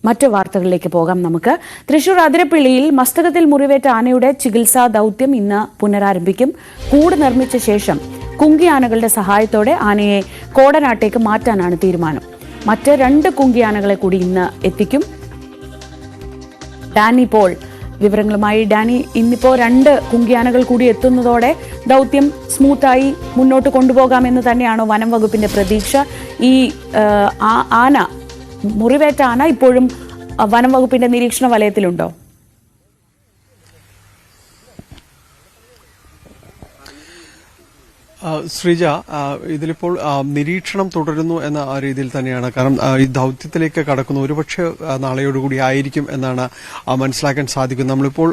മറ്റു വാർത്തകളിലേക്ക് പോകാം നമുക്ക്. തൃശൂർ അതിരപ്പിള്ളിയിൽ മസ്തകത്തിൽ മുറിവേറ്റ ആനയുടെ ചികിത്സാ ദൌത്യം ഇന്ന് പുനരാരംഭിക്കും. കൂട് നിർമ്മിച്ച ശേഷം കുങ്കിയാനകളുടെ സഹായത്തോടെ ആനയെ കോടനാട്ടേക്ക് മാറ്റാനാണ് തീരുമാനം. മറ്റ് 2 കുങ്കിയാനകളെ കൂടി ഇന്ന് എത്തിക്കും. ഡാനി പോൾ വിവരങ്ങളുമായി. ഡാനി, ഇന്നിപ്പോ 2 കുങ്കിയാനകൾ കൂടി എത്തുന്നതോടെ ദൌത്യം സ്മൂത്തായി മുന്നോട്ട് കൊണ്ടുപോകാമെന്ന് തന്നെയാണോ വനം വകുപ്പിന്റെ പ്രതീക്ഷ? ഈ ആന, മുറിവേറ്റ ആന ഇപ്പോഴും വനം വകുപ്പിന്റെ നിരീക്ഷണ വലയത്തിലുണ്ടോ? ശ്രീജ, ഇതിലിപ്പോൾ നിരീക്ഷണം തുടരുന്നു എന്ന ആ രീതിയിൽ തന്നെയാണ്. കാരണം ഈ ദൌത്യത്തിലേക്ക് കടക്കുന്നു, ഒരുപക്ഷെ നാളെയോടുകൂടി ആയിരിക്കും എന്നാണ് മനസ്സിലാക്കാൻ സാധിക്കുന്നത്. നമ്മളിപ്പോൾ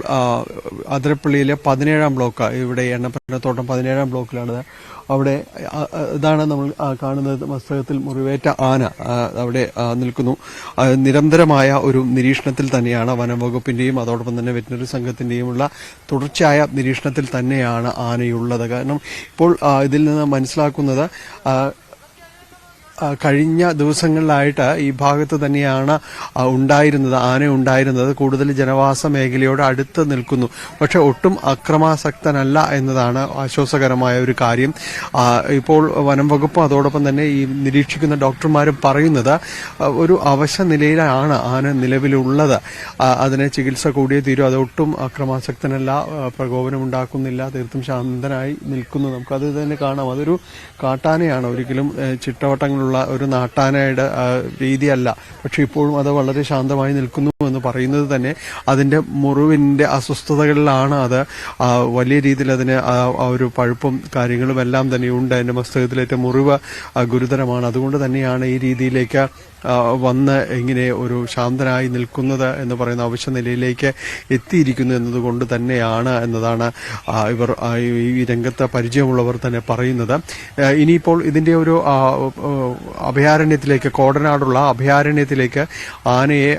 അതിരപ്പള്ളിയിലെ 17-ാം ബ്ലോക്ക്, ഇവിടെ എണ്ണപ്പനത്തോട്ടം 17-ാം ബ്ലോക്കിലാണ്. അവിടെ ഇതാണ് നമ്മൾ കാണുന്നത്. മസ്തകത്തിൽ മുറിവേറ്റ ആന അവിടെ നിൽക്കുന്നു. നിരന്തരമായ ഒരു നിരീക്ഷണത്തിൽ തന്നെയാണ് വനം വകുപ്പിന്റെയും അതോടൊപ്പം തന്നെ വെറ്റിനറി സംഘത്തിന്റെയുമുള്ള തുടർച്ചയായ നിരീക്ഷണത്തിൽ തന്നെയാണ് ആനയുള്ളത്. കാരണം ഇപ്പോൾ ഇതിൽ നിന്ന് മനസ്സിലാക്കുന്നത് കഴിഞ്ഞ ദിവസങ്ങളിലായിട്ട് ഈ ഭാഗത്ത് തന്നെയാണ് ആന ഉണ്ടായിരുന്നത്. കൂടുതൽ ജനവാസ മേഖലയോട് അടുത്ത് നിൽക്കുന്നു. പക്ഷെ ഒട്ടും അക്രമാസക്തനല്ല എന്നതാണ് ആശ്വാസകരമായ ഒരു കാര്യം. ഇപ്പോൾ വനം വകുപ്പും അതോടൊപ്പം തന്നെ ഈ നിരീക്ഷിക്കുന്ന ഡോക്ടർമാരും പറയുന്നത് ഒരു അവശ നിലയിലാണ് ആന നിലവിലുള്ളത്. അതിനെ ചികിത്സ കൂടിയേ തീരും. അതൊട്ടും അക്രമാസക്തനല്ല, പ്രകോപനം ഉണ്ടാക്കുന്നില്ല, തീർത്തും ശാന്തനായി നിൽക്കുന്നു. നമുക്കത് തന്നെ കാണാം. അതൊരു കാട്ടാനയാണ്, ഒരിക്കലും ചിട്ടവട്ടങ്ങളുള്ള ഒരു നാട്ടാനയുടെ രീതിയല്ല. പക്ഷെ ഇപ്പോഴും അത് വളരെ ശാന്തമായി നിൽക്കുന്നു എന്ന് പറയുന്നത് തന്നെ അതിന്റെ മുറിവിന്റെ അസ്വസ്ഥതകളിലാണ്. അത് വലിയ രീതിയിൽ അതിന് ഒരു പഴുപ്പും കാര്യങ്ങളും എല്ലാം തന്നെ ഉണ്ട്. അതിന്റെ മസ്തകത്തിലേറ്റ മുറിവ് ഗുരുതരമാണ്. അതുകൊണ്ട് തന്നെയാണ് ഈ രീതിയിലേക്ക് വന്ന് ഇങ്ങനെ ഒരു ശാന്തനായി നിൽക്കുന്നത് എന്ന് പറയുന്ന അവശ്യ നിലയിലേക്ക് എത്തിയിരിക്കുന്നു എന്നതുകൊണ്ട് തന്നെയാണ് എന്നതാണ് ഇവർ ഈ രംഗത്ത് പരിചയമുള്ളവർ തന്നെ പറയുന്നത്. ഇനിയിപ്പോൾ ഇതിന്റെ ഒരു അഭയാരണ്യത്തിലേക്ക്, കോടനാടുള്ള അഭയാരണ്യത്തിലേക്ക് ആനയെ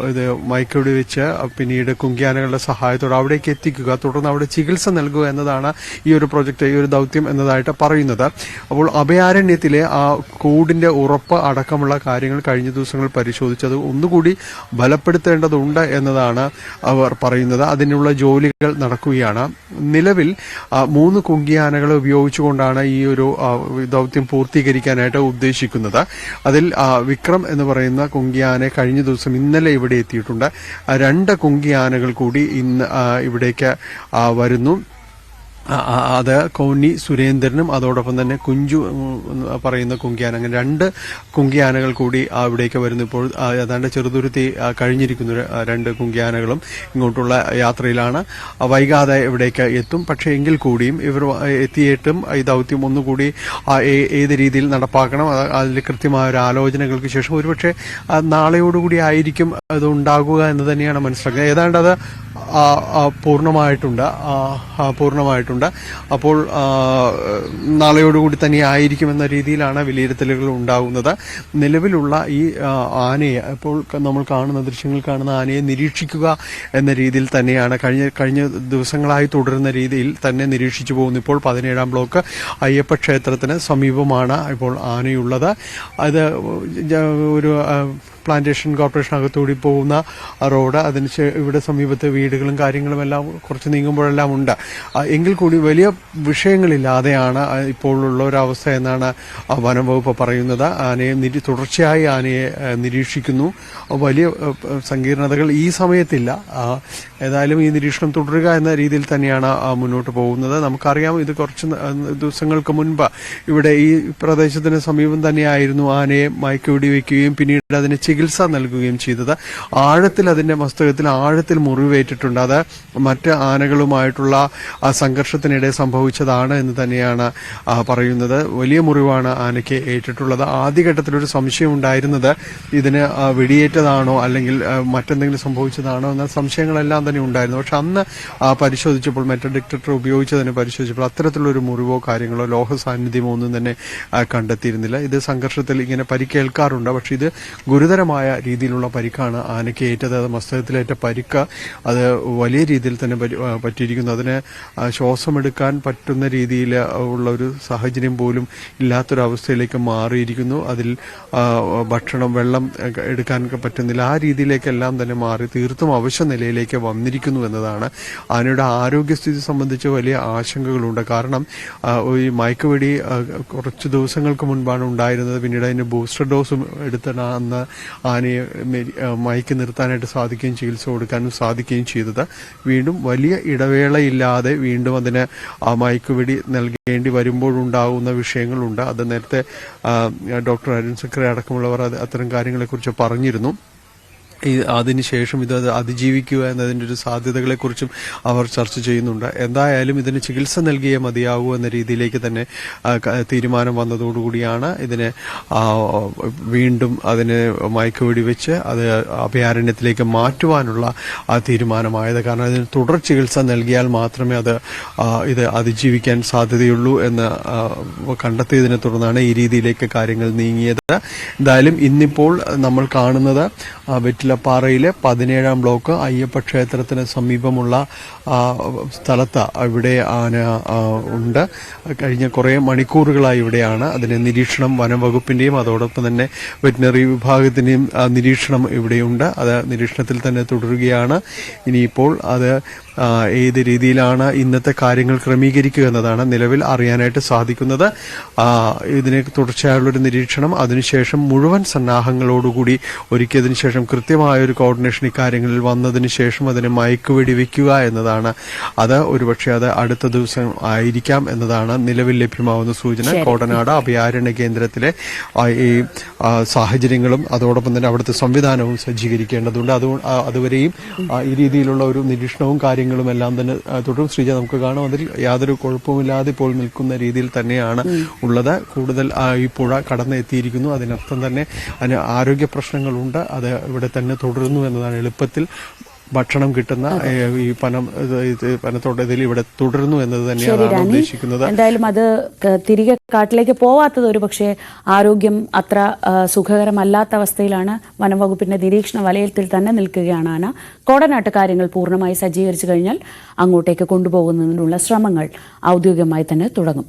ഇത് മയക്കുവെടി വെച്ച് പിന്നീട് കുങ്കിയാനകളുടെ സഹായത്തോടെ അവിടേക്ക് എത്തിക്കുക, തുടർന്ന് അവിടെ ചികിത്സ നൽകുക എന്നതാണ് ഈ ഒരു പ്രൊജക്ട്, ഈ ഒരു ദൌത്യം എന്നതായിട്ട് പറയുന്നത്. അപ്പോൾ അഭയാരണ്യത്തിലെ ആ കൂടിന്റെ ഉറപ്പ് അടക്കമുള്ള കാര്യങ്ങൾ കഴിഞ്ഞ ദിവസങ്ങൾ പരിശോധിച്ചത് ഒന്നുകൂടി ബലപ്പെടുത്തേണ്ടതുണ്ട് എന്നതാണ് അവർ പറയുന്നത്. അതിനുള്ള ജോലികൾ നടക്കുകയാണ്. നിലവിൽ 3 കുങ്കിയാനകളെ ഉപയോഗിച്ചുകൊണ്ടാണ് ഈ ഒരു ദൌത്യം പൂർത്തീകരിക്കാനായിട്ട് ഉദ്ദേശിക്കുന്നത്. അതിൽ വിക്രം എന്ന് പറയുന്ന കുങ്കിയാനെ കഴിഞ്ഞ ദിവസം ഇന്നലെ ഇവിടെ എത്തിയിട്ടുണ്ട്. 2 കുങ്കിയാനകൾ കൂടി ഇന്ന് ഇവിടേക്ക് വരുന്നു. അത് കോന്നി സുരേന്ദ്രനും അതോടൊപ്പം തന്നെ കുഞ്ചു പറയുന്ന കുങ്കിയാന, അങ്ങനെ 2 കുങ്കിയാനകൾ കൂടി അവിടേക്ക് വരുന്നു. ഇപ്പോൾ ഏതാണ്ട് ചെറുതുരുത്തി കഴിഞ്ഞിരിക്കുന്നു. 2 കുങ്കിയാനകളും ഇങ്ങോട്ടുള്ള യാത്രയിലാണ്. വൈകാതെ ഇവിടേക്ക് എത്തും. പക്ഷേ എങ്കിൽ കൂടിയും ഇവർ എത്തിയിട്ടും ഈ ദൌത്യം ഒന്നുകൂടി ഏത് രീതിയിൽ നടപ്പാക്കണം, അതിൽ കൃത്യമായ ഒരു ആലോചനകൾക്ക് ശേഷം ഒരുപക്ഷെ നാളെയോടുകൂടി ആയിരിക്കും അത് ഉണ്ടാകുക എന്ന് തന്നെയാണ് മനസ്സിലാക്കുന്നത്. ഏതാണ്ട് അത് പൂർണ്ണമായിട്ടുണ്ട്. അപ്പോൾ നാളെയോടുകൂടി തന്നെ ആയിരിക്കുമെന്ന രീതിയിലാണ് വിലയിരുത്തലുകൾ ഉണ്ടാകുന്നത്. നിലവിലുള്ള ഈ ആനയെ, ഇപ്പോൾ നമ്മൾ കാണുന്ന ദൃശ്യങ്ങൾ കാണുന്ന ആനയെ നിരീക്ഷിക്കുക എന്ന രീതിയിൽ തന്നെയാണ് കഴിഞ്ഞ ദിവസങ്ങളായി തുടരുന്ന രീതിയിൽ തന്നെ നിരീക്ഷിച്ചു പോകുന്നു. ഇപ്പോൾ 17-ാം ബ്ലോക്ക് അയ്യപ്പ ക്ഷേത്രത്തിന് സമീപമാണ് ഇപ്പോൾ ആനയുള്ളത്. അത് ഒരു പ്ലാന്റേഷൻ കോർപ്പറേഷനകത്തൂടി പോകുന്ന റോഡ്, അതിന് ഇവിടെ സമീപത്ത് വീടുകളും കാര്യങ്ങളും എല്ലാം കുറച്ച് നീങ്ങുമ്പോഴെല്ലാം ഉണ്ട്. എങ്കിൽ കൂടി വലിയ വിഷയങ്ങളില്ലാതെയാണ് ഇപ്പോഴുള്ള ഒരവസ്ഥ എന്നാണ് വനം വകുപ്പ് പറയുന്നത്. തുടർച്ചയായി ആനയെ നിരീക്ഷിക്കുന്നു. വലിയ സങ്കീർണതകൾ ഈ സമയത്തില്ല. ഏതായാലും ഈ നിരീക്ഷണം തുടരുക എന്ന രീതിയിൽ തന്നെയാണ് മുന്നോട്ട് പോകുന്നത്. നമുക്കറിയാം, ഇത് കുറച്ച് ദിവസങ്ങൾക്ക് മുൻപ് ഇവിടെ ഈ പ്രദേശത്തിന് സമീപം തന്നെയായിരുന്നു ആനയെ മയക്കുവെടി വയ്ക്കുകയും പിന്നീട് അതിന് ചികിത്സ നൽകുകയും ചെയ്തത്. അതിന്റെ മസ്തകത്തിൽ ആഴത്തിൽ മുറിവേറ്റിട്ടുണ്ട്. അത് മറ്റ് ആനകളുമായിട്ടുള്ള സംഘർഷത്തിനിടെ സംഭവിച്ചതാണ് എന്ന് തന്നെയാണ് പറയുന്നത്. വലിയ മുറിവാണ് ആനയ്ക്ക് ഏറ്റിട്ടുള്ളത്. ആദ്യഘട്ടത്തിലൊരു സംശയം ഉണ്ടായിരുന്നത് ഇതിന് വെടിയേറ്റതാണോ അല്ലെങ്കിൽ മറ്റെന്തെങ്കിലും സംഭവിച്ചതാണോ എന്ന സംശയങ്ങളെല്ലാം തന്നെ ഉണ്ടായിരുന്നു. പക്ഷെ അന്ന് പരിശോധിച്ചപ്പോൾ, മെറ്റൽ ഡിറ്റക്ടർ ഉപയോഗിച്ച് തന്നെ പരിശോധിച്ചപ്പോൾ അത്തരത്തിലൊരു മുറിവോ കാര്യങ്ങളോ ലോഹ സാന്നിധ്യമോ ഒന്നും തന്നെ കണ്ടെത്തിയിരുന്നില്ല. ഇത് സംഘർഷത്തിൽ ഇങ്ങനെ പരിക്കേൽക്കാറുണ്ട്. പക്ഷെ ഇത് ഗുരുതരമായ ഗുരുതരമായ രീതിയിലുള്ള പരിക്കാണ് ആനയ്ക്ക് ഏറ്റത്. അത് മസ്തകത്തിലേറ്റ പരിക്ക് അത് വലിയ രീതിയിൽ തന്നെ പറ്റിയിരിക്കുന്നു. അതിന് ശ്വാസമെടുക്കാൻ പറ്റുന്ന രീതിയിൽ ഉള്ള ഒരു സാഹചര്യം പോലും ഇല്ലാത്തൊരവസ്ഥയിലേക്ക് മാറിയിരിക്കുന്നു. അതിൽ ഭക്ഷണം, വെള്ളം എടുക്കാൻ പറ്റുന്നില്ല. ആ രീതിയിലേക്കെല്ലാം തന്നെ മാറി തീർത്തും അവശ്യ നിലയിലേക്ക് വന്നിരിക്കുന്നു എന്നതാണ്. ആനയുടെ ആരോഗ്യസ്ഥിതി സംബന്ധിച്ച് വലിയ ആശങ്കകളുണ്ട്. കാരണം ഈ മയക്കുവെടി കുറച്ച് ദിവസങ്ങൾക്ക് മുൻപാണ് ഉണ്ടായിരുന്നത്. പിന്നീട് അതിന് ബൂസ്റ്റർ ഡോസും എടുത്താണ് അന്ന് ആനയെ മയക്കി നിർത്താനായിട്ട് സാധിക്കുകയും ചികിത്സ കൊടുക്കാനും സാധിക്കുകയും ചെയ്തത്. വീണ്ടും വലിയ ഇടവേളയില്ലാതെ വീണ്ടും അതിന് ആ മയക്കുവെടി നൽകേണ്ടി വരുമ്പോഴുണ്ടാകുന്ന വിഷയങ്ങളുണ്ട്. അത് നേരത്തെ ഡോക്ടർ അരുൺ സക്രെ അടക്കമുള്ളവർ അത്തരം കാര്യങ്ങളെക്കുറിച്ച് പറഞ്ഞിരുന്നു. അതിനുശേഷം ഇത് അതിജീവിക്കുക എന്നതിൻ്റെ ഒരു സാധ്യതകളെക്കുറിച്ചും അവർ ചർച്ച ചെയ്യുന്നുണ്ട്. എന്തായാലും ഇതിന് ചികിത്സ നൽകിയേ മതിയാകൂ എന്ന രീതിയിലേക്ക് തന്നെ തീരുമാനം വന്നതോടുകൂടിയാണ് ഇതിനെ വീണ്ടും അതിന് മയക്കുവെടി വെച്ച് അത് അഭയാരണ്യത്തിലേക്ക് മാറ്റുവാനുള്ള തീരുമാനമായത്. കാരണം അതിന് തുടർ ചികിത്സ നൽകിയാൽ മാത്രമേ ഇത് അതിജീവിക്കാൻ സാധ്യതയുള്ളൂ എന്ന് കണ്ടെത്തിയതിനെ തുടർന്നാണ് ഈ രീതിയിലേക്ക് കാര്യങ്ങൾ നീങ്ങിയത്. എന്തായാലും ഇന്നിപ്പോൾ നമ്മൾ കാണുന്നത് വെറ്റിലപ്പാറയിലെ 17-ാം ബ്ലോക്ക് അയ്യപ്പ ക്ഷേത്രത്തിന് സമീപമുള്ള സ്ഥലത്ത് ഇവിടെ ആന ഉണ്ട്. കഴിഞ്ഞ കുറേ മണിക്കൂറുകളായി ഇവിടെയാണ്. അതിന് നിരീക്ഷണം വനം വകുപ്പിന്റെയും അതോടൊപ്പം തന്നെ വെറ്റിനറി വിഭാഗത്തിന്റെയും നിരീക്ഷണം ഇവിടെയുണ്ട്. അത് നിരീക്ഷണത്തിൽ തന്നെ തുടരുകയാണ്. ഇനിയിപ്പോൾ അത് ഏത് രീതിയിലാണ് ഇന്നത്തെ കാര്യങ്ങൾ ക്രമീകരിക്കുക എന്നതാണ് നിലവിൽ അറിയാനായിട്ട് സാധിക്കുന്നത്. ഇതിനെ തുടർച്ചയായുള്ളൊരു നിരീക്ഷണം, അതിനുശേഷം മുഴുവൻ സന്നാഹങ്ങളോടുകൂടി ഒരുക്കിയതിനു ശേഷം കൃത്യമായൊരു കോർഡിനേഷൻ ഇക്കാര്യങ്ങളിൽ വന്നതിന് ശേഷം അതിനെ മയക്കുവെടി വയ്ക്കുക എന്നതാണ്. അത് ഒരുപക്ഷെ അത് അടുത്ത ദിവസം ആയിരിക്കാം എന്നതാണ് നിലവിൽ ലഭ്യമാവുന്ന സൂചന. കോടനാട് അഭയാരണ്യ കേന്ദ്രത്തിലെ ഈ സാഹചര്യങ്ങളും അതോടൊപ്പം തന്നെ അവിടുത്തെ സംവിധാനവും സജ്ജീകരിക്കേണ്ടതുണ്ട്. അതുവരെയും ഈ രീതിയിലുള്ള ഒരു നിരീക്ഷണവും കാര്യങ്ങളും എല്ലാം തന്നെ തുടരും. ശ്രീജ, നമുക്ക് കാണാം അതിൽ യാതൊരു കുഴപ്പമില്ലാതെ ഇപ്പോൾ നിൽക്കുന്ന രീതിയിൽ തന്നെയാണ് ഉള്ളത്. കൂടുതൽ ഈ പുഴ കടന്നെത്തിയിരിക്കുന്നു. അതിനർത്ഥം തന്നെ അതിന് ആരോഗ്യ പ്രശ്നങ്ങളുണ്ട്. അത് ഇവിടെ തന്നെ തുടരുന്നു എന്നതാണ്. എളുപ്പത്തിൽ ഭക്ഷണം കിട്ടുന്ന ഈ പനത്തോട്ടത്തിൽ ഇവിടെ തുടരുന്നു എന്നത് തന്നെയാണ് ഉദ്ദേശിക്കുന്നത്. എന്തായാലും അത് തിരികെ കാട്ടിലേക്ക് പോവാത്തത് ഒരു പക്ഷേ ആരോഗ്യം അത്ര സുഖകരമല്ലാത്ത അവസ്ഥയിലാണ്. വനംവകുപ്പിന്റെ നിരീക്ഷണ വലയത്തിൽ തന്നെ നിൽക്കുകയാണ് ആന. കോടനാട്ട് കാര്യങ്ങൾ പൂർണ്ണമായി സജ്ജീകരിച്ചു കഴിഞ്ഞാൽ അങ്ങോട്ടേക്ക് കൊണ്ടുപോകുന്നതിനുള്ള ശ്രമങ്ങൾ ഔദ്യോഗികമായി തന്നെ തുടങ്ങും.